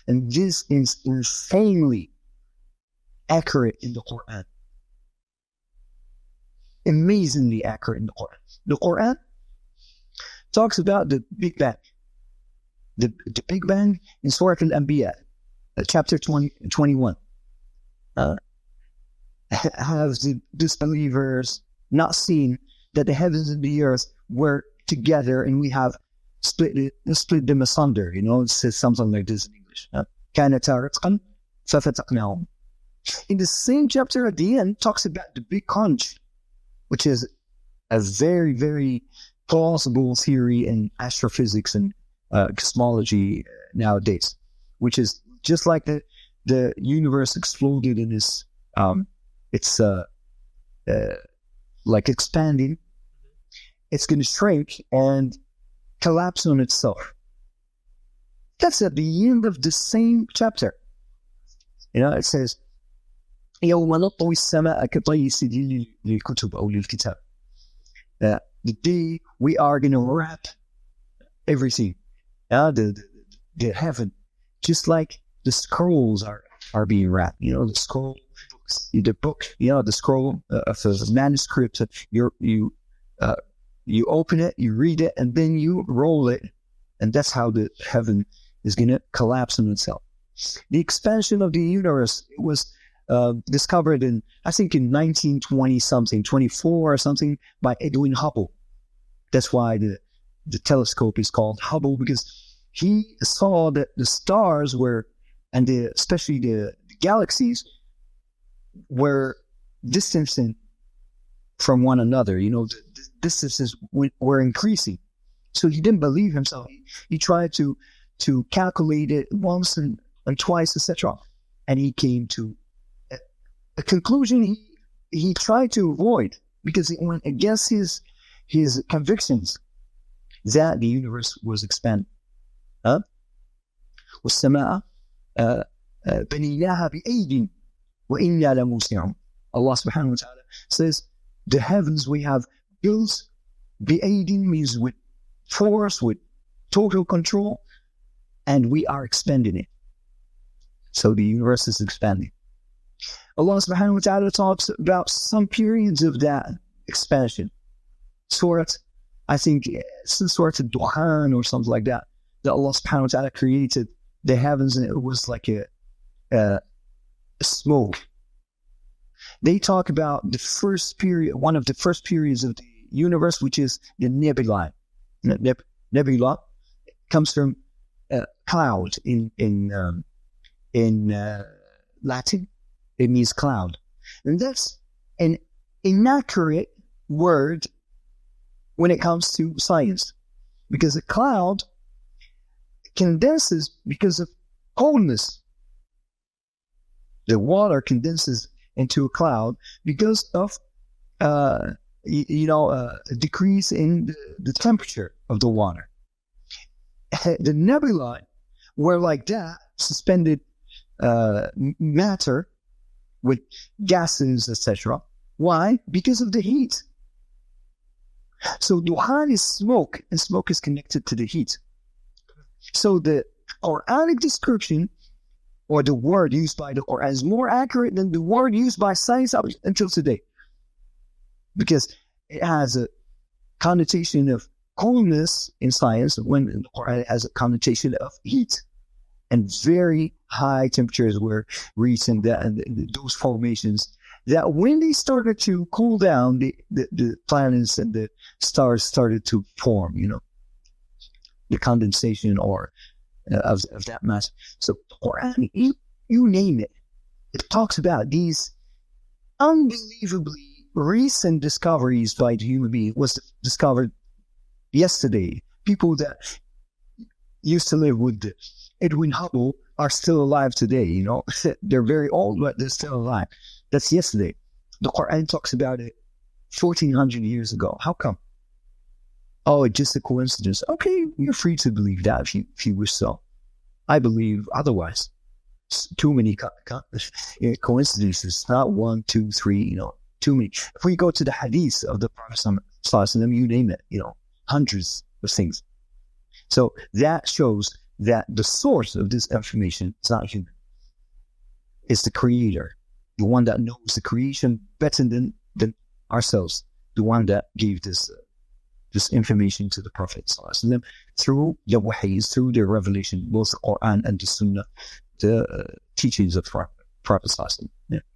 And this is insanely accurate in the Quran. Amazingly accurate in the Quran. The Quran talks about the Big Bang. The Big Bang in Surah Al-Anbiya, chapter 21. Have the disbelievers not seen that the heavens and the earth were together and we have split them asunder? It says something like this in English. كَانَتَا رَتْقًا فَفَتَقْنَاهُمْ. In the same chapter at the end, talks about the Big Crunch, which is a very, very plausible theory in astrophysics and cosmology nowadays, which is just like the universe exploded in this, it's like expanding. It's going to shrink and collapse on itself. That's at the end of the same chapter. It says, يَوْمَ نَطْوِي السَّمَاءَ كَطَيِّ السِّجِلِّ لِلْكُتُبِ أَوْ لِلْكِتَابِ. The day we are going to wrap everything, the heaven, just like the scrolls are being wrapped. The scroll, the book, the scroll of the manuscript. You open it, you read it, and then you roll it, and that's how the heaven is going to collapse on itself. The expansion of the universe was discovered in 1920 something, 24 or something, by Edwin Hubble. That's why the telescope is called Hubble, because he saw that the stars were, and especially the galaxies, were distancing from one another. The distances were increasing. So he didn't believe himself. He tried to calculate it once and twice, etc. And he came to a conclusion he tried to avoid, because it went against his convictions that the universe was expanding. وَالسَّمَاءَ بَنِينَاهَا بِأَيْدٍ وَإِنَّا لَمُوسِعُونَ. Allah subhanahu wa ta'ala says, the heavens we have built, بِأَيْدٍ means with force, with total control, and we are expanding it. So the universe is expanding. Allah subhanahu wa ta'ala talks about some periods of that expansion. Surah, I think it's Surah Al-Duhan or something like that, that Allah subhanahu wa ta'ala created the heavens and it was like a smoke. They talk about the first period, one of the first periods of the universe, which is the nebula. Nebula comes from cloud in Latin. It means cloud. And that's an inaccurate word when it comes to science, because a cloud condenses because of coldness. The water condenses into a cloud because of a decrease in the temperature of the water. The nebulae were like that, suspended matter with gases, etc. Why? Because of the heat. So duhan is smoke, and smoke is connected to the heat. So the Quranic description, or the word used by the Quran, is more accurate than the word used by science up until today, because it has a connotation of coldness in science, when the Quran has a connotation of heat, and very high temperatures were reached in those formations, that when they started to cool down, the planets and the stars started to form, the condensation or of that mass. So the Quran, you name it, it talks about these unbelievably recent discoveries by the human being. Was discovered yesterday. People that used to live with Edwin Hubble are still alive today. They're very old, but they're still alive. That's yesterday. The Quran talks about it 1400 years ago. How come? Oh, it's just a coincidence. Okay, you're free to believe that if you wish so. I believe otherwise. It's too many coincidences. Not 1, 2, 3, too many. If we go to the hadith of the Prophet Sallallahu Alaihi Wasallam, you name it, hundreds of things. So that shows that the source of this information is not human. It's the creator, the one that knows the creation better than ourselves, the one that gave this information to the Prophet ﷺ through the wahiys, through the revelation, both the Quran and the Sunnah, the teachings of Prophet ﷺ. Yeah.